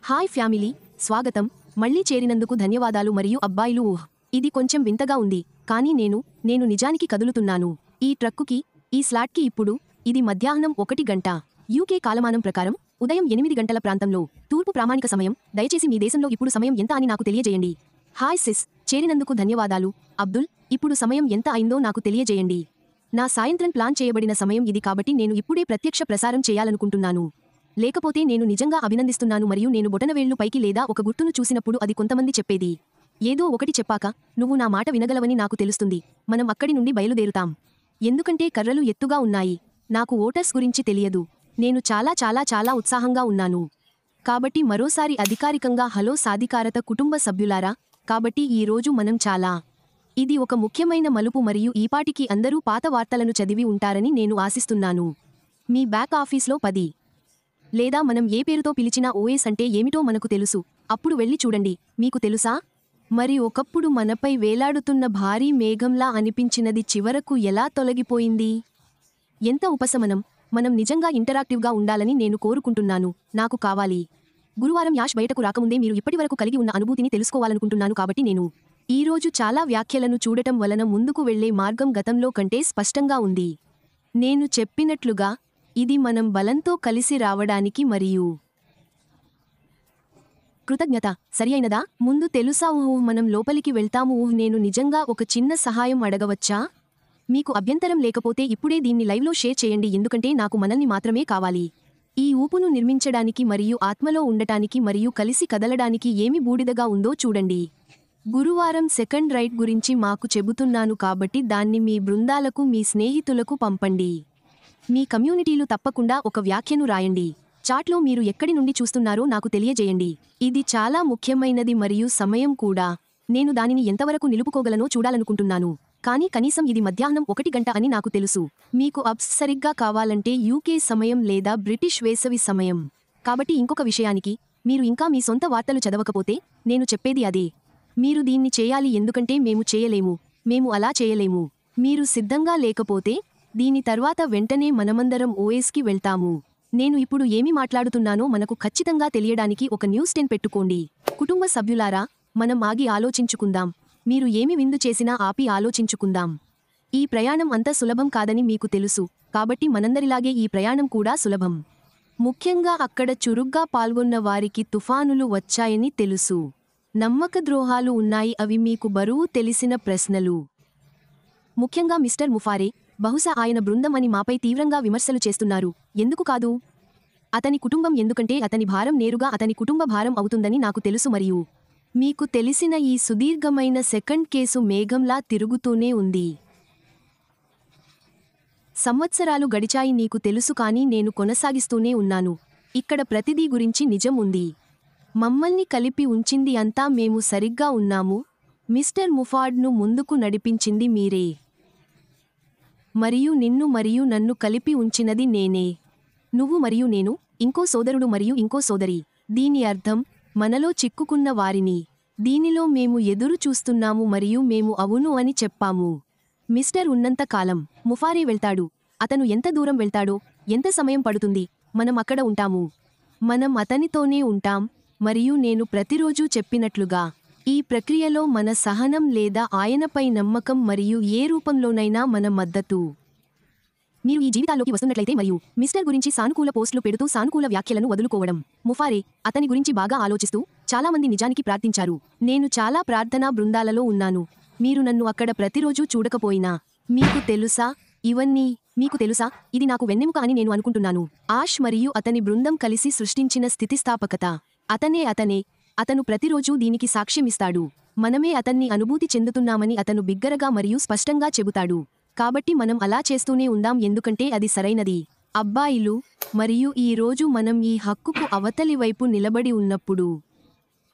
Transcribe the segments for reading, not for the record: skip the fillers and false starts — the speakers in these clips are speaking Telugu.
హాయ్ ఫ్యామిలీ, స్వాగతం. మళ్ళీ చేరినందుకు ధన్యవాదాలు. మరియు అబ్బాయిలు, ఇది కొంచెం వింతగా ఉంది, కానీ నేను నిజానికి కదులుతున్నాను. ఈ ట్రక్కుకి, ఈ స్లాట్కి ఇప్పుడు ఇది మధ్యాహ్నం 1 గంట యూకే కాలమానం ప్రకారం ఉదయం 8 గంటల ప్రాంతంలో, తూర్పు ప్రామాణిక సమయం. దయచేసి మీ దేశంలో ఇప్పుడు సమయం ఎంత అని నాకు తెలియజేయండి. హాయ్ సిస్, చేరినందుకు ధన్యవాదాలు. అబ్దుల్, ఇప్పుడు సమయం ఎంత అయిందో నాకు తెలియజేయండి. నా సాయంత్రం ప్లాన్ చేయబడిన సమయం ఇది, కాబట్టి నేను ఇప్పుడే ప్రత్యక్ష ప్రసారం చేయాలనుకుంటున్నాను. లేకపోతే నేను నిజంగా అభినందిస్తున్నాను. మరియు నేను బొటనవేళ్లు పైకి లేదా ఒక గుర్తును చూసినప్పుడు అది కొంతమంది చెప్పేది. ఏదో ఒకటి చెప్పాక నువ్వు నా మాట వినగలవని నాకు తెలుస్తుంది. మనం అక్కడి నుండి బయలుదేరుతాం. ఎందుకంటే కర్రలు ఎత్తుగా ఉన్నాయి. నాకు ఓటర్స్ గురించి తెలియదు. నేను చాలా ఉత్సాహంగా ఉన్నాను. కాబట్టి మరోసారి అధికారికంగా హలో సాధికారత కుటుంబ సభ్యులారా. కాబట్టి ఈ రోజు మనం ఇది ఒక ముఖ్యమైన మలుపు మరియు ఈపాటికి అందరూ పాత వార్తలను చదివి ఉంటారని నేను ఆశిస్తున్నాను. మీ బ్యాక్ ఆఫీస్లో 10 లేదా మనం ఏ పేరుతో పిలిచినా ఓఎస్ అంటే ఏమిటో మనకు తెలుసు. అప్పుడు వెళ్ళి చూడండి. మీకు తెలుసా? మరి ఒకప్పుడు మనపై వేలాడుతున్న భారీ మేఘంలా అనిపించినది చివరకు ఎలా తొలగిపోయింది? ఎంత ఉపశమనం! మనం నిజంగా ఇంటరాక్టివ్గా ఉండాలని నేను కోరుకుంటున్నాను. నాకు కావాలి. గురువారం యాష్ బయటకు రాకముందే మీరు ఇప్పటివరకు కలిగి ఉన్న అనుభూతిని తెలుసుకోవాలనుకుంటున్నాను. కాబట్టి నేను ఈరోజు చాలా వ్యాఖ్యలను చూడటం వలన ముందుకు వెళ్లే మార్గం గతంలో కంటే స్పష్టంగా ఉంది. నేను చెప్పినట్లుగా ఇది మనం బలంతో కలిసి రావడానికి మరియు కృతజ్ఞత సరియైనదా? ముందు తెలుసా? మనం లోపలికి వెళ్తాము. నేను నిజంగా ఒక చిన్న సహాయం అడగవచ్చా? మీకు అభ్యంతరం లేకపోతే ఇప్పుడే దీన్ని లైవ్లో షేర్ చేయండి, ఎందుకంటే నాకు మనల్ని మాత్రమే కావాలి. ఈ ఊపును నిర్మించడానికి మరియు ఆత్మలో ఉండటానికి మరియు కలిసి కదలడానికి ఏమి బూడిదగా ఉందో చూడండి. గురువారం సెకండ్ రైట్ గురించి మాకు చెబుతున్నాను, కాబట్టి దాన్ని మీ బృందాలకు, మీ స్నేహితులకు పంపండి. మీ కమ్యూనిటీలు తప్పకుండా ఒక వ్యాఖ్యను రాయండి. చాట్లో మీరు ఎక్కడి నుండి చూస్తున్నారో నాకు తెలియజేయండి. ఇది చాలా ముఖ్యమైనది మరియు సమయం కూడా. నేను దానిని ఎంతవరకు నిలుపుకోగలనో చూడాలనుకుంటున్నాను. కానీ కనీసం ఇది మధ్యాహ్నం 1 గంట అని నాకు తెలుసు. మీకు అప్స్ సరిగ్గా కావాలంటే యూకే సమయం లేదా బ్రిటిష్ వేసవి సమయం. కాబట్టి ఇంకొక విషయానికి, మీరు ఇంకా మీ సొంత వార్తలు చదవకపోతే నేను చెప్పేది అదే. మీరు దీన్ని చేయాలి, ఎందుకంటే మేము చేయలేము. మేము అలా చేయలేము. మీరు సిద్ధంగా లేకపోతే దీని తర్వాత వెంటనే మనమందరం ఓఎస్కి వెళ్తాము. నేను ఇప్పుడు ఏమి మాట్లాడుతున్నానో మనకు ఖచ్చితంగా తెలియడానికి ఒక న్యూస్ 10 పెట్టుకోండి. కుటుంబ సభ్యులారా, మనం ఆగి ఆలోచించుకుందాం. మీరు ఏమి విందు చేసినా ఆపి ఆలోచించుకుందాం. ఈ ప్రయాణం అంత సులభం కాదని మీకు తెలుసు, కాబట్టి మనందరిలాగే ఈ ప్రయాణం కూడా సులభం. ముఖ్యంగా అక్కడ చురుగ్గా పాల్గొన్న వారికి తుఫానులు వచ్చాయని తెలుసు. నమ్మకద్రోహాలు ఉన్నాయి. అవి మీకు బరువు తెలిసిన ప్రశ్నలు. ముఖ్యంగా మిస్టర్ ముఫారే, బహుశా ఆయన బృందం అని మాపై తీవ్రంగా విమర్శలు చేస్తున్నారు. ఎందుకు కాదు? అతని కుటుంబం, ఎందుకంటే అతని భారం నేరుగా అతని కుటుంబ భారం అవుతుందని నాకు తెలుసు. మరియు మీకు తెలిసిన ఈ సుదీర్ఘమైన సెకండ్ కేసు మేఘంలా తిరుగుతూనే ఉంది. సంవత్సరాలు గడిచాయి, నీకు తెలుసు, కానీ నేను కొనసాగిస్తూనే ఉన్నాను. ఇక్కడ ప్రతిదీ గురించి నిజం ఉంది. మమ్మల్ని కలిపి ఉంచింది అంతా మేము సరిగ్గా ఉన్నాము. మిస్టర్ ముఫార్డ్ను ముందుకు నడిపించింది మీరే. మరియు నిన్ను మరియు నన్ను కలిపి ఉంచినది నేనే. నువ్వు మరియు నేను, ఇంకో సోదరుడు మరియు ఇంకో సోదరి. దీని అర్థం మనలో చిక్కుకున్న వారిని. దీనిలో మేము ఎదురు చూస్తున్నాము మరియు మేము అవును అని చెప్పాము. మిస్టర్ ఉన్నంత కాలం ముఫారే వెళ్తాడు. అతను ఎంత దూరం వెళ్తాడో, ఎంత సమయం పడుతుంది, మనం అక్కడ ఉంటాము. మనం అతనితోనే ఉంటాం. మరియు నేను ప్రతిరోజూ చెప్పినట్లుగా, ఈ ప్రక్రియలో మన సహనం లేదా ఆయనపై నమ్మకం మరియు ఏ రూపంలోనైనా మన మద్దతు. మీరు ఈ జీవితాల్లోకి వస్తున్నట్లయితే మరియు మిస్టర్ గురించి సానుకూల పోస్టులు పెడుతూ సానుకూల వ్యాఖ్యలను వదులుకోవడం. ముఫారే, అతని గురించి బాగా ఆలోచిస్తూ చాలామంది నిజానికి ప్రార్థించారు. నేను చాలా ప్రార్థనా బృందాలలో ఉన్నాను. మీరు నన్ను అక్కడ ప్రతిరోజూ చూడకపోయినా, మీకు తెలుసా, ఇవన్నీ మీకు తెలుసా, ఇది నాకు వెన్నెముక అని నేను అనుకుంటున్నాను. ఆష్ మరియు అతని బృందం కలిసి సృష్టించిన స్థితిస్థాపకత. అతను ప్రతిరోజూ దీనికి సాక్ష్యమిస్తాడు. మనమే అతన్ని అనుభూతి చెందుతున్నామని అతను బిగ్గరగా మరియు స్పష్టంగా చెబుతాడు. కాబట్టి మనం అలా చేస్తూనే ఉందాం, ఎందుకంటే అది సరైనది. అబ్బాయిలు, మరియు ఈ రోజు మనం ఈ హక్కుకు అవతలి వైపు నిలబడి ఉన్నప్పుడు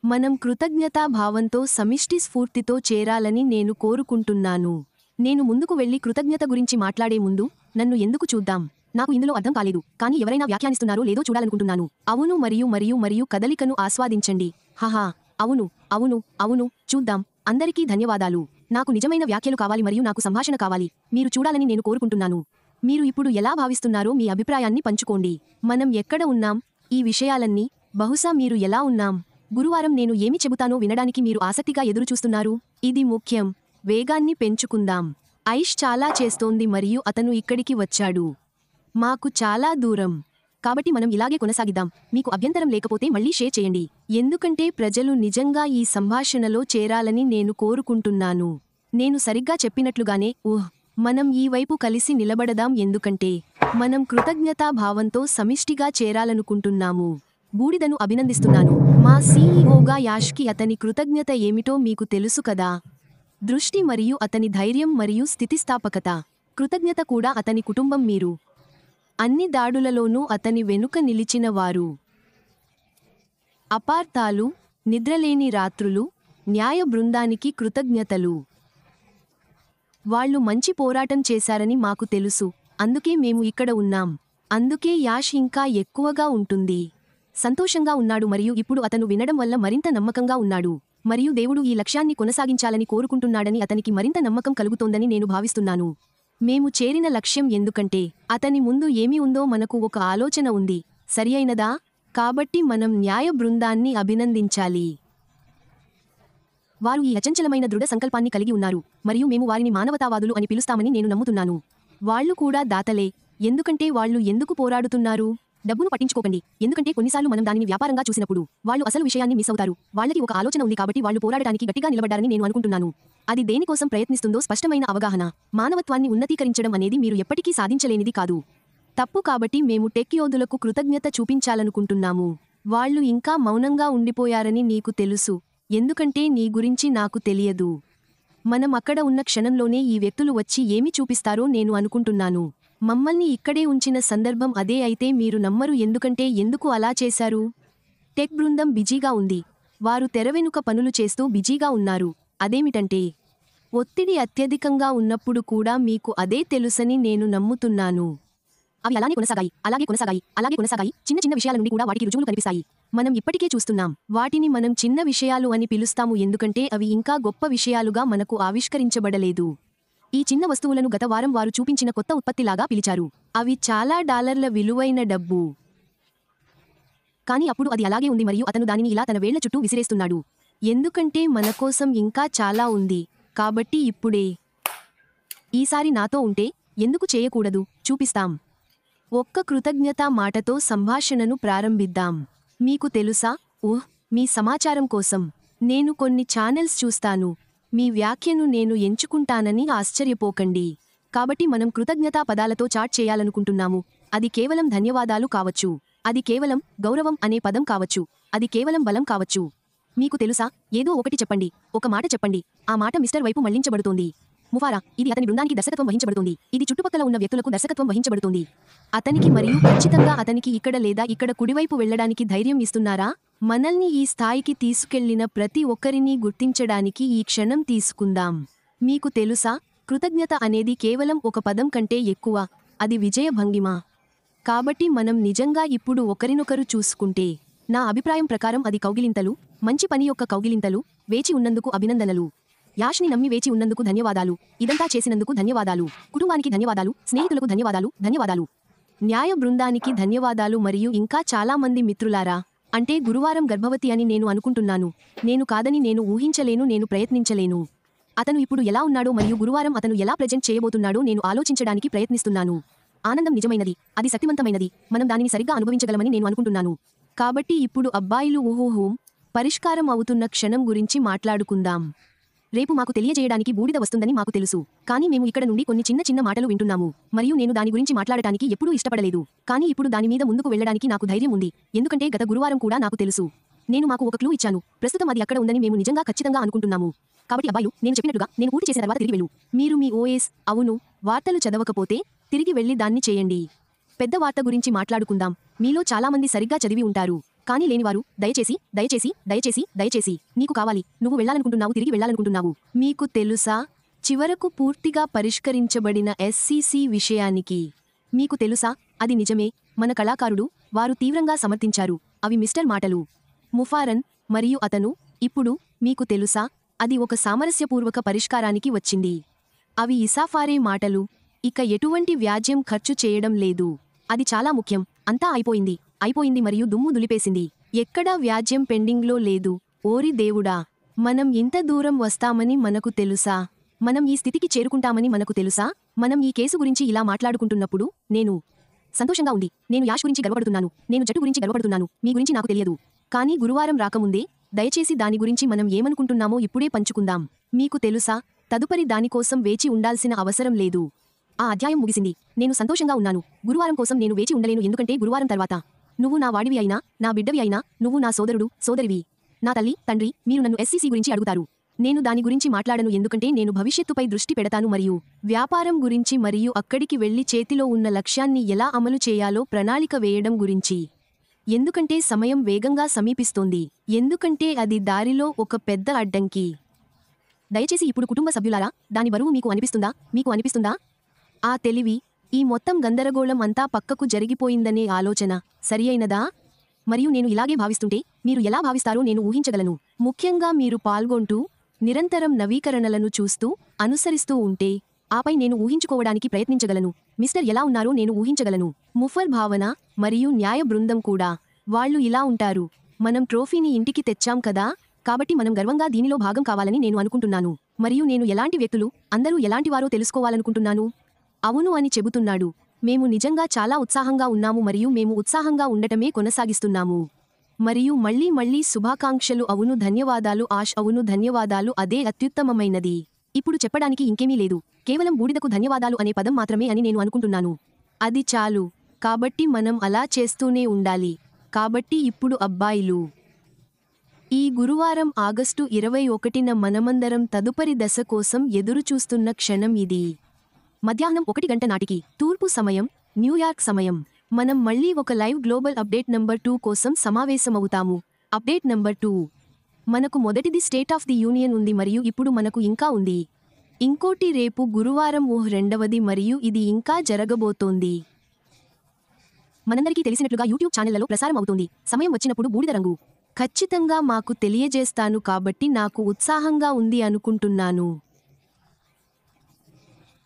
మనం కృతజ్ఞతా భావంతో, సమిష్టి స్ఫూర్తితో చేరాలని నేను కోరుకుంటున్నాను. నేను ముందుకు వెళ్లి కృతజ్ఞత గురించి మాట్లాడే ముందు, నన్ను ఎందుకు చూద్దాం. నాకు ఇందులో అర్థం కాలేదు, కానీ ఎవరైనా వ్యాఖ్యానిస్తున్నారో లేదో చూడాలనుకుంటున్నాను. అవును మరియు కదలికను ఆస్వాదించండి. హహా, అవును, చూద్దాం. అందరికీ ధన్యవాదాలు. నాకు నిజమైన వ్యాఖ్యలు కావాలి మరియు నాకు సంభాషణ కావాలి. మీరు చూడాలని నేను కోరుకుంటున్నాను. మీరు ఇప్పుడు ఎలా భావిస్తున్నారో మీ అభిప్రాయాన్ని పంచుకోండి. మనం ఎక్కడ ఉన్నాం? ఈ విషయాలన్నీ బహుశా మీరు ఎలా ఉన్నాం? గురువారం నేను ఏమి చెబుతానో వినడానికి మీరు ఆసక్తిగా ఎదురుచూస్తున్నారు. ఇది ముఖ్యం. వేగాన్ని పెంచుకుందాం. ఐష్ చాలా చేస్తోంది మరియు అతను ఇక్కడికి వచ్చాడు. మాకు చాలా దూరం. కాబట్టి మనం ఇలాగే కొనసాగిద్దాం. మీకు అభ్యంతరం లేకపోతే మళ్ళీ షేర్ చేయండి. ఎందుకంటే ప్రజలు నిజంగా ఈ సంభాషణలో చేరాలని నేను కోరుకుంటున్నాను. నేను సరిగ్గా చెప్పినట్లుగానే మనం ఈ వైపు కలిసి నిలబడదాం ఎందుకంటే మనం కృతజ్ఞతాభావంతో సమిష్టిగా చేరాలనుకుంటున్నాము. బూడిదను అభినందిస్తున్నాను. మా సీఈఓగా యాష్కి అతని కృతజ్ఞత ఏమిటో మీకు తెలుసు కదా. దృష్టి మరియు అతని ధైర్యం మరియు స్థితిస్థాపకత. కృతజ్ఞత కూడా అతని కుటుంబం మీరు. అన్ని దాడులలోనూ అతని వెనుక నిలిచిన వారు. అపార్థాలు, నిద్రలేని రాత్రులు, న్యాయ బృందానికి కృతజ్ఞతలు. వాళ్ళు మంచి పోరాటం చేశారని మాకు తెలుసు. అందుకే మేము ఇక్కడ ఉన్నాం. అందుకే యాష్ ఇంకా ఎక్కువగా ఉంటుంది. సంతోషంగా ఉన్నాడు మరియు ఇప్పుడు అతను వినడం వల్ల మరింత నమ్మకంగా ఉన్నాడు. మరియు దేవుడు ఈ లక్ష్యాన్ని కొనసాగించాలని కోరుకుంటున్నాడని అతనికి మరింత నమ్మకం కలుగుతోందని నేను భావిస్తున్నాను. మేము చేరిన లక్ష్యం ఎందుకంటే అతని ముందు ఏమి ఉందో మనకు ఒక ఆలోచన ఉంది. సరియైనదా? కాబట్టి మనం న్యాయ బృందాన్ని అభినందించాలి. వారు ఈ అచంచలమైన దృఢ సంకల్పాన్ని కలిగి ఉన్నారు మరియు మేము వారిని మానవతావాదులు అని పిలుస్తామని నేను నమ్ముతున్నాను. వాళ్ళు కూడా దాతలే. ఎందుకంటే వాళ్ళు ఎందుకు పోరాడుతున్నారు? డబ్బును పట్టించుకోకండి. ఎందుకంటే కొన్నిసార్లు మనం దానిని వ్యాపారంగా చూసినప్పుడు వాళ్ళు అసలు విషయాన్ని మిస్ అవుతారు. వాళ్ళకి ఒక ఆలోచన ఉంది కాబట్టి వాళ్ళు పోరాడటానికి గట్టిగా నిలబడ్డారని నేను అనుకుంటున్నాను. అది దేనికోసం ప్రయత్నిస్తుందో స్పష్టమైన అవగాహన. మానవత్వాన్ని ఉన్నతీకరించడం అనేది మీరు ఎప్పటికీ సాధించలేనిది కాదు. తప్పు. కాబట్టి మేము టెక్ యోధులకు కృతజ్ఞత చూపించాలనుకుంటున్నాము. వాళ్ళు ఇంకా మౌనంగా ఉండిపోయారని నీకు తెలుసు. ఎందుకంటే నీ గురించి నాకు తెలియదు. మనం అక్కడ ఉన్న క్షణంలోనే ఈ వ్యక్తులు వచ్చి ఏమి చూపిస్తారో నేను అనుకుంటున్నాను. మమ్మల్ని ఇక్కడే ఉంచిన సందర్భం అదే అయితే మీరు నమ్మరు. ఎందుకంటే ఎందుకు అలా చేశారు? టెక్ బృందం బిజీగా ఉంది. వారు తెరవెనుక పనులు చేస్తూ బిజీగా ఉన్నారు. అదేమిటంటే ఒత్తిడి అత్యధికంగా ఉన్నప్పుడు కూడా మీకు అదే తెలుసని నేను నమ్ముతున్నాను. అవి అలాగే కొనసాగాయి. చిన్న చిన్న విషయాల నుండి కూడా వాటికి రుజువులు కనిపిస్తాయి. మనం ఇప్పటికే చూస్తున్నాం. వాటిని మనం చిన్న విషయాలు అని పిలుస్తాము ఎందుకంటే అవి ఇంకా గొప్ప విషయాలుగా మనకు ఆవిష్కరించబడలేదు. ఈ చిన్న వస్తువులను గత వారం వారు చూపించిన కొత్త ఉత్పత్తిలాగా పిలిచారు. అవి చాలా డాలర్ల విలువైన డబ్బు. కానీ అప్పుడు అది అలాగే ఉంది మరియు అతను దానిని ఇలా తన వేళ్ల చుట్టూ విసిరేస్తున్నాడు. ఎందుకంటే మన కోసం ఇంకా చాలా ఉంది. కాబట్టి ఇప్పుడే. ఈసారి నాతో ఉంటే ఎందుకు చేయకూడదు? చూపిస్తాం. ఒక్క కృతజ్ఞతా మాటతో సంభాషణను ప్రారంభిద్దాం. మీకు తెలుసా? మీ సమాచారం కోసం నేను కొన్ని ఛానెల్స్ చూస్తాను. మీ వ్యాఖ్యను నేను ఎంచుకుంటానని ఆశ్చర్యపోకండి. కాబట్టి మనం కృతజ్ఞతా పదాలతో చాట్ చేయాలనుకుంటున్నాము. అది కేవలం ధన్యవాదాలు కావచ్చు. అది కేవలం గౌరవం అనే పదం కావచ్చు. అది కేవలం బలం కావచ్చు. మీకు తెలుసా? ఏదో ఒకటి చెప్పండి. ఒక మాట చెప్పండి. ఆ మాట మిస్టర్ వైపు మళ్లించబడుతోంది. ముఫారా, ఇది అతని బృందానికి దర్శకత్వం వహించబడుతుంది. ఇది చుట్టుపక్కల ఉన్న వ్యక్తులకు దర్శకత్వం వహించబడుతుంది. అతనికి మరియు ఖచ్చితంగా అతనికి ఇక్కడ లేదా ఇక్కడ కుడివైపు వెళ్లడానికి ధైర్యం ఇస్తున్నారా? మనల్ని ఈ స్థాయికి తీసుకెళ్లిన ప్రతి ఒక్కరినీ గుర్తించడానికి ఈ క్షణం తీసుకుందాం. మీకు తెలుసా? కృతజ్ఞత అనేది కేవలం ఒక పదం కంటే ఎక్కువ. అది విజయ భంగిమ. కాబట్టి మనం నిజంగా ఇప్పుడు ఒకరినొకరు చూసుకుంటే నా అభిప్రాయం ప్రకారం అది కౌగిలింతలు, మంచి పని యొక్క కౌగిలింతలు. వేచి ఉన్నందుకు అభినందనలు. యాష్ని నమ్మి వేచి ఉన్నందుకు ధన్యవాదాలు. ఇదంతా చేసినందుకు ధన్యవాదాలు. కుటుంబానికి ధన్యవాదాలు. స్నేహితులకు ధన్యవాదాలు. న్యాయ బృందానికి ధన్యవాదాలు మరియు ఇంకా చాలా మంది మిత్రులారా. అంటే గురువారం గర్భవతి అని నేను అనుకుంటున్నాను. నేను కాదని నేను ఊహించలేను. నేను ప్రయత్నించలేను. అతను ఇప్పుడు ఎలా ఉన్నాడో మరియు గురువారం అతను ఎలా ప్రెజెంట్ చేయబోతున్నాడో నేను ఆలోచించడానికి ప్రయత్నిస్తున్నాను. ఆనందం నిజమైనది. అది శక్తివంతమైనది. మనం దానిని సరిగ్గా అనుభవించగలమని నేను అనుకుంటున్నాను. కాబట్టి ఇప్పుడు అబ్బాయిలు పరిష్కారం అవుతున్న క్షణం గురించి మాట్లాడుకుందాం. రేపు మాకు తెలియజేయడానికి బూడిద వస్తుందని మాకు తెలుసు. కానీ మేము ఇక్కడ నుండి కొన్ని చిన్న చిన్న మాటలు వింటున్నాము. మరియు నేను దాని గురించి మాట్లాడటానికి ఎప్పుడూ ఇష్టపడలేదు. కానీ ఇప్పుడు దాని మీద ముందుకు వెళ్లడానికి నాకు ధైర్యం ఉంది. ఎందుకంటే గత గురువారం కూడా నాకు తెలుసు. నేను మాకు ఒక క్లూ ఇచ్చాను. ప్రస్తుతం అది అక్కడ ఉందని మేము నిజంగా ఖచ్చితంగా అనుకుంటున్నాము. కాబట్టి అబ్బాయిలు, నేను చెప్పినట్టుగా నేను పూర్తి చేసిన తర్వాత తిరిగి వెళ్ళు. మీరు మీ ఓఎస్ అవును వార్తలు చదవకపోతే తిరిగి వెళ్లి దాన్ని చేయండి. పెద్ద వార్త గురించి మాట్లాడుకుందాం. మీలో చాలామంది సరిగ్గా చదివి ఉంటారు. కానీ లేనివారు దయచేసి నీకు కావాలి. నువ్వు వెళ్లాలనుకుంటున్నావు. తిరిగి వెళ్లాలనుకుంటున్నావు. మీకు తెలుసా? చివరకు పూర్తిగా పరిష్కరించబడిన ఎస్సీసీ విషయానికి. మీకు తెలుసా? అది నిజమే. మన కళాకారుడు. వారు తీవ్రంగా సమర్థించారు. అవి మిస్టర్ మాటలు. ముఫారన్ మరియు అతను. ఇప్పుడు మీకు తెలుసా? అది ఒక సామరస్యపూర్వక పరిష్కారానికి వచ్చింది. అవి ఇసాఫారే మాటలు. ఇక ఎటువంటి వ్యాజ్యం ఖర్చు చేయడం లేదు. అది చాలా ముఖ్యం. అంతా అయిపోయింది. అయిపోయింది మరియు దుమ్ము దులిపేసింది. ఎక్కడా వ్యాజ్యం పెండింగ్లో లేదు. ఓరి దేవుడా! మనం ఇంత దూరం వస్తామని మనకు తెలుసా? మనం ఈ స్థితికి చేరుకుంటామని మనకు తెలుసా? మనం ఈ కేసు గురించి ఇలా మాట్లాడుకుంటున్నప్పుడు నేను సంతోషంగా ఉంది. నేను యాష్ గురించి గర్వపడుతున్నాను. నేను జట్టు గురించి గర్వపడుతున్నాను. మీ గురించి నాకు తెలియదు. కానీ గురువారం రాకముందే దయచేసి దాని గురించి మనం ఏమనుకుంటున్నామో ఇప్పుడే పంచుకుందాం. మీకు తెలుసా, తదుపరి దానికోసం వేచి ఉండాల్సిన అవసరం లేదు. ఆ అధ్యాయం ముగిసింది. నేను సంతోషంగా ఉన్నాను. గురువారం కోసం నేను వేచి ఉండలేను, ఎందుకంటే గురువారం తర్వాత నువ్వు నా వాడివి అయినా, నా బిడ్డవి అయినా, నువ్వు నా సోదరుడు, సోదరివి, నా తల్లి, తండ్రి, మీరు నన్ను ఎస్సీసీ గురించి అడుగుతారు. నేను దాని గురించి మాట్లాడను, ఎందుకంటే నేను భవిష్యత్తుపై దృష్టి పెడతాను మరియు వ్యాపారం గురించి మరియు అక్కడికి వెళ్లి చేతిలో ఉన్న లక్ష్యాన్ని ఎలా అమలు చేయాలో ప్రణాళిక వేయడం గురించి. ఎందుకంటే సమయం వేగంగా సమీపిస్తోంది. ఎందుకంటే అది దారిలో ఒక పెద్ద అడ్డంకి. దయచేసి ఇప్పుడు కుటుంబ సభ్యులారా, దాని బరువు మీకు అనిపిస్తుందా? మీకు అనిపిస్తుందా? ఆ తెలివి, ఈ మొత్తం గందరగోళం అంతా పక్కకు జరిగిపోయిందనే ఆలోచన సరియైనదా? మరియు నేను ఇలాగే భావిస్తుంటే మీరు ఎలా భావిస్తారో నేను ఊహించగలను. ముఖ్యంగా మీరు పాల్గొంటూ నిరంతరం నవీకరణలను చూస్తూ అనుసరిస్తూ ఉంటే ఆపై నేను ఊహించుకోవడానికి ప్రయత్నించగలను. మిస్టర్ ఎలా ఉన్నారో నేను ఊహించగలను. ముఫర్ భావన మరియు న్యాయ బృందం కూడా. వాళ్ళు ఇలా ఉంటారు. మనం ట్రోఫీని ఇంటికి తెచ్చాం కదా, కాబట్టి మనం గర్వంగా దీనిలో భాగం కావాలని నేను అనుకుంటున్నాను. మరియు నేను ఎలాంటి వ్యక్తులు, అందరూ ఎలాంటివారో తెలుసుకోవాలనుకుంటున్నాను. అవును అని చెబుతున్నాడు. మేము నిజంగా చాలా ఉత్సాహంగా ఉన్నాము మరియు మేము ఉత్సాహంగా ఉండటమే కొనసాగిస్తున్నాము. మరియు మళ్ళీ శుభాకాంక్షలు. అవును ధన్యవాదాలు ఆష్, అవును ధన్యవాదాలు, అదే అత్యుత్తమమైనది. ఇప్పుడు చెప్పడానికి ఇంకేమీ లేదు. కేవలం బూడిదకు ధన్యవాదాలు అనే పదం మాత్రమే అని నేను అనుకుంటున్నాను. అది చాలు. కాబట్టి మనం అలా చేస్తూనే ఉండాలి. కాబట్టి ఇప్పుడు అబ్బాయిలు, ఈ గురువారం ఆగస్టు 21న మనమందరం తదుపరి దశ కోసం ఎదురుచూస్తున్న క్షణం ఇది. మధ్యాహ్నం 1 గంట నాటికి తూర్పు సమయం, న్యూయార్క్ సమయం, మనం మళ్ళీ ఒక లైవ్ గ్లోబల్ అప్డేట్ నంబర్ 2 కోసం సమావేశమవుతాము. Update number 2. మనకు మొదటిది స్టేట్ ఆఫ్ ది యూనియన్ ఉంది మరియు ఇప్పుడు మనకు ఇంకా ఉంది ఇంకోటి రేపు గురువారం రెండవది, మరియు ఇది ఇంకా జరగబోతోంది. మనందరికీ తెలిసినట్లుగా యూట్యూబ్ ఛానళ్లలో ప్రసారం అవుతోంది. సమయం వచ్చినప్పుడు బూడిద రంగు ఖచ్చితంగా మాకు తెలియజేస్తాను, కాబట్టి నాకు ఉత్సాహంగా ఉంది అనుకుంటున్నాను.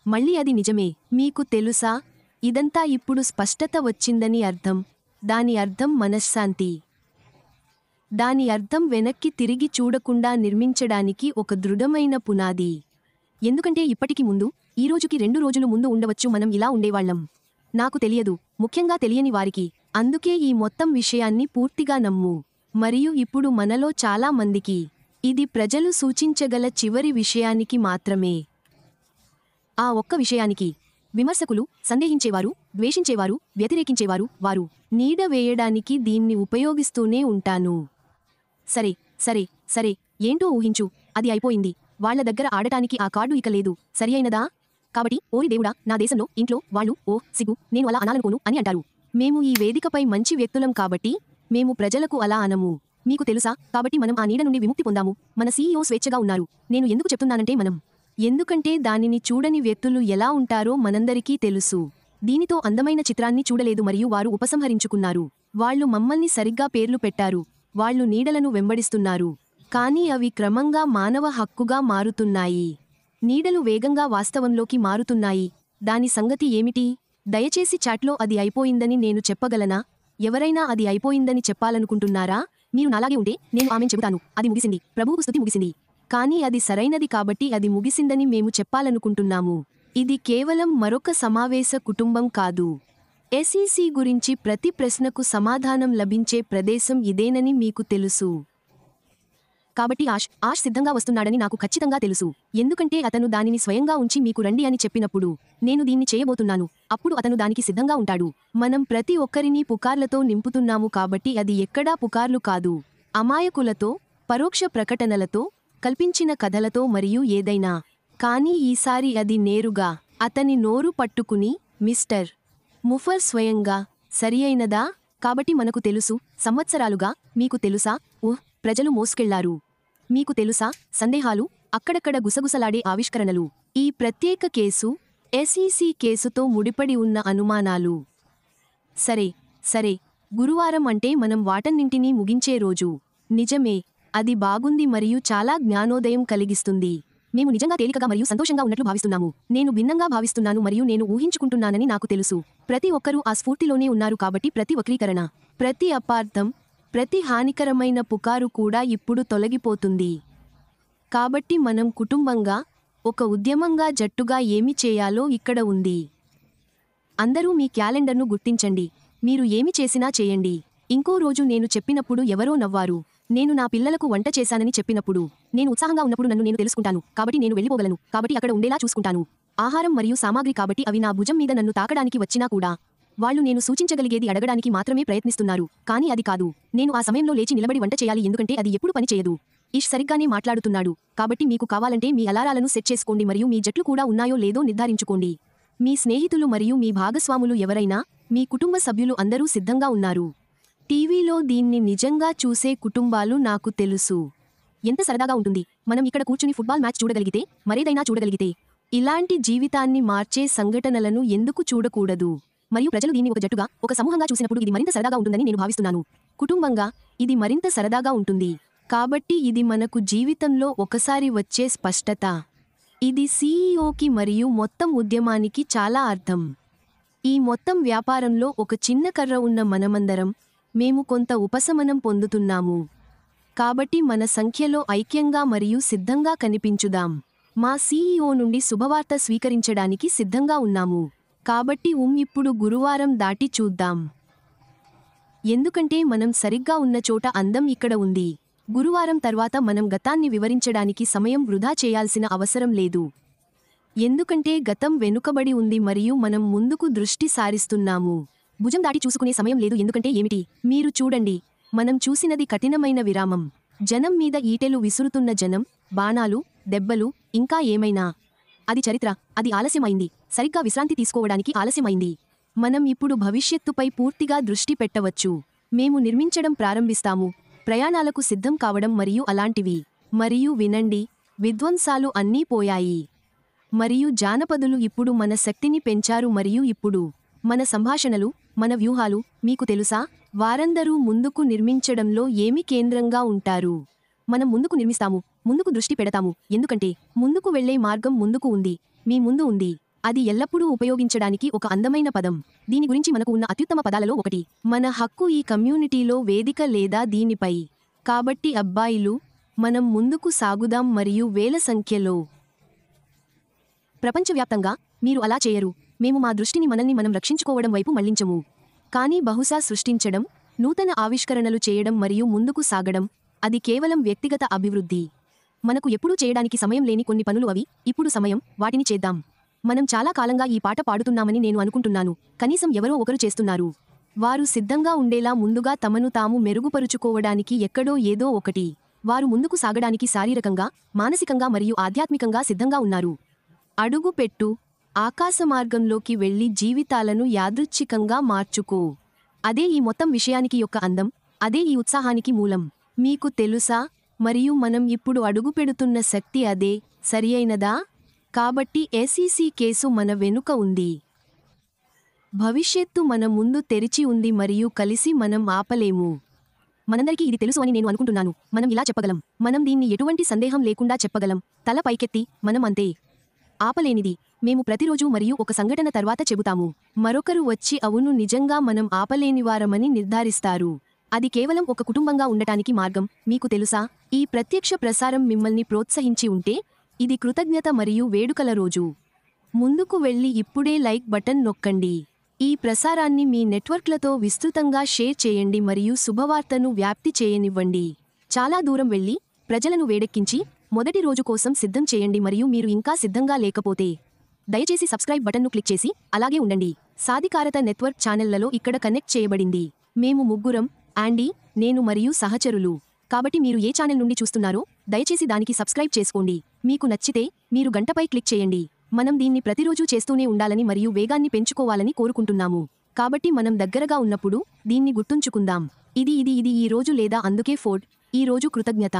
మళ్ళీ అది నిజమే. మీకు తెలుసా, ఇదంతా ఇప్పుడు స్పష్టత వచ్చిందని అర్థం. దాని అర్థం మనశ్శాంతి. దాని అర్థం వెనక్కి తిరిగి చూడకుండా నిర్మించడానికి ఒక దృఢమైన పునాది. ఎందుకంటే ఇప్పటికి ముందు, ఈ రోజుకి 2 రోజులు ముందు ఉండవచ్చు మనం ఇలా ఉండేవాళ్లం. నాకు తెలియదు, ముఖ్యంగా తెలియని వారికి. అందుకే ఈ మొత్తం విషయాన్ని పూర్తిగా నమ్ము. మరియు ఇప్పుడు మనలో చాలా మందికి ఇది ప్రజలు సూచించగల చివరి విషయానికి మాత్రమే. ఆ ఒక్క విషయానికి. విమర్శకులు, సందేహించేవారు, ద్వేషించేవారు, వ్యతిరేకించేవారు, వారు నీడ వేయడానికి దీన్ని ఉపయోగిస్తూనే ఉంటాను. సరే సరే సరే, ఏంటో ఊహించు, అది అయిపోయింది. వాళ్ల దగ్గర ఆడటానికి ఆ కార్డు ఇక లేదు, సరియైనదా? కాబట్టి ఓరి దేవుడా, నా దేశంలో, ఇంట్లో, వాళ్ళు ఓ సిగ్గు, నేను అలా అనాలనుకోను అని అంటారు. మేము ఈ వేదికపై మంచి వ్యక్తులం కాబట్టి మేము ప్రజలకు అలా అనము. మీకు తెలుసా, కాబట్టి మనం ఆ నీడ నుండి విముక్తి పొందాము. మన సీఈఓ స్వేచ్ఛగా ఉన్నారు. నేను ఎందుకు చెప్తున్నానంటే మనం. ఎందుకంటే దానిని చూడని వ్యక్తులు ఎలా ఉంటారో మనందరికీ తెలుసు. దీనితో అందమైన చిత్రాన్ని చూడలేదు మరియు వారు ఉపసంహరించుకున్నారు. వాళ్ళు మమ్మల్ని సరిగ్గా పేర్లు పెట్టారు. వాళ్ళు నీడలను వెంబడిస్తున్నారు. కానీ అవి క్రమంగా మానవ హక్కుగా మారుతున్నాయి. నీడలు వేగంగా వాస్తవంలోకి మారుతున్నాయి. దాని సంగతి ఏమిటి? దయచేసి చాట్లో అది అయిపోయిందని నేను చెప్పగలనా? ఎవరైనా అది అయిపోయిందని చెప్పాలనుకుంటున్నారా? మీరు నాలాగే ఉంటే నేను ఆమెను చెబుతాను, అది ముగిసింది, ప్రభువుకు స్తుతి ముగిసింది. కానీ అది సరైనది కాబట్టి అది ముగిసిందని మేము చెప్పాలనుకుంటున్నాము. ఇది కేవలం మరొక సమావేశ కుటుంబం కాదు. ఎస్ఈసీ గురించి ప్రతి ప్రశ్నకు సమాధానం లభించే ప్రదేశం ఇదేనని మీకు తెలుసు. కాబట్టి ఆష్ సిద్ధంగా వస్తున్నాడని నాకు ఖచ్చితంగా తెలుసు. ఎందుకంటే అతను దానిని స్వయంగా ఉంచి మీకు రండి అని చెప్పినప్పుడు, నేను దీన్ని చేయబోతున్నాను, అప్పుడు అతను దానికి సిద్ధంగా ఉంటాడు. మనం ప్రతి ఒక్కరినీ పుకార్లతో నింపుతున్నాము కాబట్టి అది ఎక్కడా పుకార్లు కాదు. అమాయకులతో, పరోక్ష ప్రకటనలతో, కల్పించిన కథలతో మరియు ఏదైనా. కానీ ఈసారి అది నేరుగా అతని నోరు పట్టుకుని, మిస్టర్ ముఫర్ స్వయంగా, సరియైనదా? కాబట్టి మనకు తెలుసు, సంవత్సరాలుగా, మీకు తెలుసా, ప్రజలు మోసుకెళ్లారు. మీకు తెలుసా, సందేహాలు, అక్కడక్కడ గుసగుసలాడే ఆవిష్కరణలు. ఈ ప్రత్యేక కేసు, ఎస్ఈసీ కేసుతో ముడిపడి ఉన్న అనుమానాలు. సరే సరే, గురువారం అంటే మనం వాటన్నింటినీ ముగించే రోజు. నిజమే, అది బాగుంది మరియు చాలా జ్ఞానోదయం కలిగిస్తుంది. మేము నిజంగా తేలికగా మరియు సంతోషంగా ఉన్నట్లు భావిస్తున్నాము. నేను భిన్నంగా భావిస్తున్నాను మరియు నేను ఊహించుకుంటున్నానని నాకు తెలుసు. ప్రతి ఒక్కరూ ఆ స్ఫూర్తిలోనే ఉన్నారు కాబట్టి ప్రతి వక్రీకరణ, ప్రతి అపార్థం, ప్రతి హానికరమైన పుకారు కూడా ఇప్పుడు తొలగిపోతుంది. కాబట్టి మనం కుటుంబంగా, ఒక ఉద్యమంగా జట్టుగా ఏమి చేయాలో ఇక్కడ ఉంది. అందరూ మీ క్యాలెండర్ను గుర్తించండి. మీరు ఏమి చేసినా చేయండి. ఇంకో రోజు నేను చెప్పినప్పుడు ఎవరో నవ్వారు. నేను నా పిల్లలకు వంట చేశానని చెప్పినప్పుడు, నేను ఉత్సాహంగా ఉన్నప్పుడు నన్ను నేను తెలుసుకుంటాను కాబట్టి నేను వెళ్ళిపోగలను కాబట్టి అక్కడ ఉండేలా చూసుకుంటాను. ఆహారం మరియు సామాగ్రి కాబట్టి అవి నా భుజం మీద నన్ను తాకడానికి వచ్చినా కూడా వాళ్ళు నేను సూచించగలిగేది అడగడానికి మాత్రమే ప్రయత్నిస్తున్నారు, కానీ అది కాదు. నేను ఆ సమయంలో లేచి నిలబడి వంట చేయాలి ఎందుకంటే అది ఎప్పుడు పని చేయదు. ఇష్ సరిగ్గానే మాట్లాడుతున్నాడు. కాబట్టి మీకు కావాలంటే మీ అలారాలను సెట్ చేసుకోండి మరియు మీ జట్లు కూడా ఉన్నాయో లేదో నిర్ధారించుకోండి. మీ స్నేహితులు మరియు మీ భాగస్వాములు ఎవరైనా, మీ కుటుంబ సభ్యులు అందరూ సిద్ధంగా ఉన్నారు. టీవీలో దీన్ని నిజంగా చూసే కుటుంబాలు నాకు తెలుసు. ఎంత సరదాగా ఉంటుంది. మనం ఇక్కడ కూర్చుని ఫుట్బాల్ మ్యాచ్ చూడగలిగితే, మరేదైనా చూడగలిగితే. ఇలాంటి జీవితాన్ని మార్చే సంఘటనలను ఎందుకు చూడకూడదు? మరియు ప్రజలు దీన్ని ఒక జట్టుగా, ఒక సమూహంగా చూసినప్పుడు ఇది మరింత సరదాగా ఉంటుందని నేను భావిస్తున్నాను. కుటుంబంగా, ఇది మరింత సరదాగా ఉంటుంది. కాబట్టి ఇది మనకు జీవితంలో ఒకసారి వచ్చే స్పష్టత. ఇది సీఈఓకి మరియు మొత్తం ఉద్యమానికి చాలా అర్థం. ఈ మొత్తం వ్యాపారంలో ఒక చిన్న కర్ర ఉన్న మనమందరం, మేము కొంత ఉపశమనం పొందుతున్నాము. కాబట్టి మన సంఖ్యలో ఐక్యంగా మరియు సిద్ధంగా కనిపించుదాం. మా సీఈఓ నుండి శుభవార్త స్వీకరించడానికి సిద్ధంగా ఉన్నాము. కాబట్టి ఇప్పుడు గురువారం దాటి చూద్దాం. ఎందుకంటే మనం సరిగ్గా ఉన్న చోట అందం ఇక్కడ ఉంది. గురువారం తర్వాత మనం గతాన్ని వివరించడానికి సమయం వృధా చేయాల్సిన అవసరం లేదు. ఎందుకంటే గతం వెనుకబడి ఉంది మరియు మనం ముందుకు దృష్టి సారిస్తున్నాము. భుజం దాటి చూసుకునే సమయం లేదు ఎందుకంటే ఏమిటి? మీరు చూడండి, మనం చూసినది కఠినమైన విరామం. జనం మీద ఈటెలు విసురుతున్న జనం, బాణాలు, దెబ్బలు, ఇంకా ఏమైనా. అది చరిత్ర, అది ఆలస్యమైంది. సరిగ్గా విశ్రాంతి తీసుకోవడానికి ఆలస్యమైంది. మనం ఇప్పుడు భవిష్యత్తుపై పూర్తిగా దృష్టి పెట్టవచ్చు. మేము నిర్మించడం ప్రారంభిస్తాము, ప్రయాణాలకు సిద్ధం కావడం మరియు అలాంటివి. మరియు వినండి, విధ్వంసాలు అన్నీ పోయాయి. మరియు జానపదులు ఇప్పుడు మన శక్తిని పెంచారు మరియు ఇప్పుడు మన సంభాషణలు, మన వ్యూహాలు, మీకు తెలుసా, వారందరూ ముందుకు నిర్మించడంలో ఏమి కేంద్రంగా ఉంటారు. మనం ముందుకు నిర్మిస్తాము, ముందుకు దృష్టి పెడతాము, ఎందుకంటే ముందుకు వెళ్లే మార్గం ముందుకు ఉంది, మీ ముందు ఉంది. అది ఎల్లప్పుడూ ఉపయోగించడానికి ఒక అందమైన పదం. దీని గురించి మనకు ఉన్న అత్యుత్తమ పదాలలో ఒకటి. మన హక్కు ఈ కమ్యూనిటీలో వేదిక లేదా దీనిపై. కాబట్టి అబ్బాయిలు, మనం ముందుకు సాగుదాం మరియు వేల సంఖ్యలో. ప్రపంచవ్యాప్తంగా మీరు అలా చేయరు. మేము మా దృష్టిని మనల్ని మనం రక్షించుకోవడం వైపు మళ్లించము. కానీ బహుశా సృష్టించడం, నూతన ఆవిష్కరణలు చేయడం మరియు ముందుకు సాగడం, అది కేవలం వ్యక్తిగత అభివృద్ధి. మనకు ఎప్పుడూ చేయడానికి సమయం లేని కొన్ని పనులు అవి. ఇప్పుడు సమయం, వాటిని చేద్దాం. మనం చాలా కాలంగా ఈ పాట పాడుతున్నామని నేను అనుకుంటున్నాను. కనీసం ఎవరో ఒకరు చేస్తున్నారు. వారు సిద్ధంగా ఉండేలా ముందుగా తమను తాము మెరుగుపరుచుకోవడానికి ఎక్కడో ఏదో ఒకటి. వారు ముందుకు సాగడానికి శారీరకంగా, మానసికంగా మరియు ఆధ్యాత్మికంగా సిద్ధంగా ఉన్నారు. అడుగు పెట్టు, ఆకాశమార్గంలోకి వెళ్లి జీవితాలను యాదృచ్ఛికంగా మార్చుకో. అదే ఈ మొత్తం విషయానికి యొక్క అందం, అదే ఈ ఉత్సాహానికి మూలం. మీకు తెలుసా, మరియు మనం ఇప్పుడు అడుగుపెడుతున్న శక్తి అదే, సరియైనదా? కాబట్టి ఎసిసి కేసు మన వెనుక ఉంది. భవిష్యత్తు మన ముందు తెరిచి ఉంది మరియు కలిసి మనం ఆపలేము. మనందరికీ ఇది తెలుసు అని నేను అనుకుంటున్నాను. మనం ఇలా చెప్పగలం. మనం దీన్ని ఎటువంటి సందేహం లేకుండా చెప్పగలం. తల పైకెత్తి, మనం అంతే. ఆపలేనిది. మేము ప్రతిరోజు మరియు ఒక సంఘటన తర్వాత చెబుతాము. మరొకరు వచ్చి అవును నిజంగా మనం ఆపలేనివారమని నిర్ధారిస్తారు. అది కేవలం ఒక కుటుంబంగా ఉండటానికి మార్గం. మీకు తెలుసా, ఈ ప్రత్యక్ష ప్రసారం మిమ్మల్ని ప్రోత్సహించి ఉంటే, ఇది కృతజ్ఞత మరియు వేడుకల రోజు. ముందుకు వెళ్ళి ఇప్పుడే లైక్ బటన్ నొక్కండి. ఈ ప్రసారాన్ని మీ నెట్వర్క్లతో విస్తృతంగా షేర్ చేయండి మరియు శుభవార్తను వ్యాప్తి చేయనివ్వండి. చాలా దూరం వెళ్ళి, ప్రజలను వేడెక్కించి, మొదటి రోజు కోసం సిద్ధం చేయండి మరియు మీరు ఇంకా సిద్ధంగా లేకపోతే దయచేసి సబ్స్క్రైబ్ బటన్ను క్లిక్ చేసి అలాగే ఉండండి. సాధికారత నెట్వర్క్ ఛానళ్లలో ఇక్కడ కనెక్ట్ చేయబడింది. మేము ముగ్గురం, ఆండీ, నేను మరియు సహచరులు. కాబట్టి మీరు ఏ ఛానల్ నుండి చూస్తున్నారో దయచేసి దానికి సబ్స్క్రైబ్ చేసుకోండి. మీకు నచ్చితే మీరు గంటపై క్లిక్ చేయండి. మనం దీన్ని ప్రతిరోజు చేస్తూనే ఉండాలని మరియు వేగాన్ని పెంచుకోవాలని కోరుకుంటున్నాము. కాబట్టి మనం దగ్గరగా ఉన్నప్పుడు దీన్ని గుర్తుంచుకుందాం. ఇది ఈ రోజు లేదా అందుకే ఫోర్డ్, ఈ రోజు కృతజ్ఞత.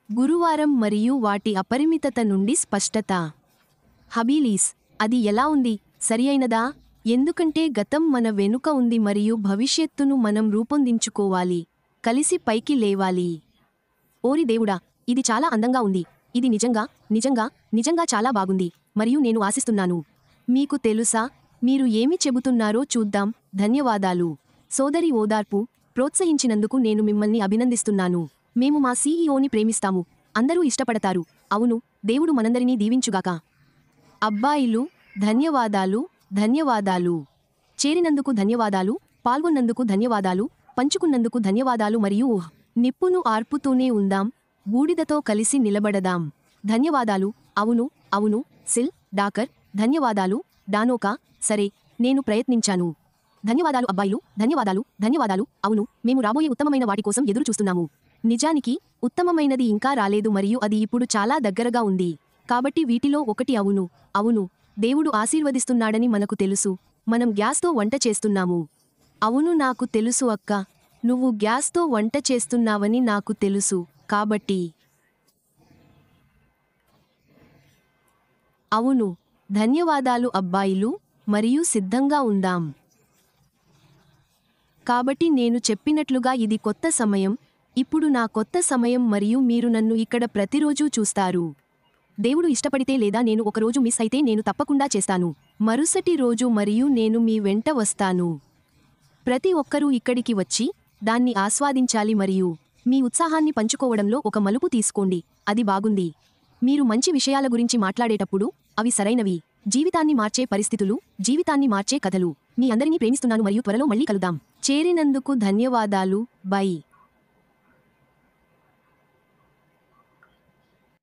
గురువారం మరియు వాటి అపరిమితత నుండి స్పష్టత. హబీలీస్, అది ఎలా ఉంది, సరియైనదా? ఎందుకంటే గతం మన వెనుక ఉంది మరియు భవిష్యత్తును మనం రూపొందించుకోవాలి, కలిసి పైకి లేవాలి. ఓరి దేవుడా, ఇది చాలా అందంగా ఉంది. ఇది నిజంగా నిజంగా నిజంగా చాలా బాగుంది మరియు నేను ఆశిస్తున్నాను. మీకు తెలుసా, మీరు ఏమి చెబుతున్నారో చూద్దాం. ధన్యవాదాలు సోదరి. ఓదార్పు ప్రోత్సహించినందుకు నేను మిమ్మల్ని అభినందిస్తున్నాను. మేము మా సీఈఓని ప్రేమిస్తాము. అందరూ ఇష్టపడతారు. అవును, దేవుడు మనందరినీ దీవించుగాక. అబ్బాయిలు ధన్యవాదాలు. ధన్యవాదాలు. చేరినందుకు ధన్యవాదాలు. పాల్గొన్నందుకు ధన్యవాదాలు. పంచుకున్నందుకు ధన్యవాదాలు మరియు నిప్పును ఆర్పుతూనే ఉందాం. బూడిదతో కలిసి నిలబడదాం. ధన్యవాదాలు. అవును అవును సిల్ డాకర్. ధన్యవాదాలు డానోకా. సరే, నేను ప్రయత్నించాను. ధన్యవాదాలు అబ్బాయిలు. ధన్యవాదాలు. ధన్యవాదాలు. అవును, మేము రాబోయే ఉత్తమమైన వాటి కోసం ఎదురు చూస్తున్నాము. నిజానికి ఉత్తమమైనది ఇంకా రాలేదు మరియు అది ఇప్పుడు చాలా దగ్గరగా ఉంది. కాబట్టి వీటిలో ఒకటి అవును అవును దేవుడు ఆశీర్వదిస్తున్నాడని మనకు తెలుసు. మనం గ్యాస్తో వంట చేస్తున్నాము. అవును, నాకు తెలుసు అక్క. నువ్వు గ్యాస్తో వంట చేస్తున్నావని నాకు తెలుసు. కాబట్టి అవును, ధన్యవాదాలు అబ్బాయిలు, మరియు సిద్ధంగా ఉందాం. కాబట్టి నేను చెప్పినట్లుగా ఇది కొత్త సమయం. ఇప్పుడు నా కొత్త సమయం మరియు మీరు నన్ను ఇక్కడ ప్రతిరోజూ చూస్తారు. దేవుడు ఇష్టపడితే లేదా నేను ఒకరోజు మిస్ అయితే నేను తప్పకుండా చేస్తాను మరుసటి రోజు మరియు నేను మీ వెంట వస్తాను. ప్రతి ఒక్కరూ ఇక్కడికి వచ్చి దాన్ని ఆస్వాదించాలి మరియు మీ ఉత్సాహాన్ని పంచుకోవడంలో ఒక మలుపు తీసుకోండి. అది బాగుంది. మీరు మంచి విషయాల గురించి మాట్లాడేటప్పుడు అవి సరైనవి. జీవితాన్ని మార్చే పరిస్థితులు, జీవితాన్ని మార్చే కథలు. మీ అందరినీ ప్రేమిస్తున్నాను మరియు త్వరలో మళ్ళీ కలుద్దాం. చేరినందుకు ధన్యవాదాలు. బై.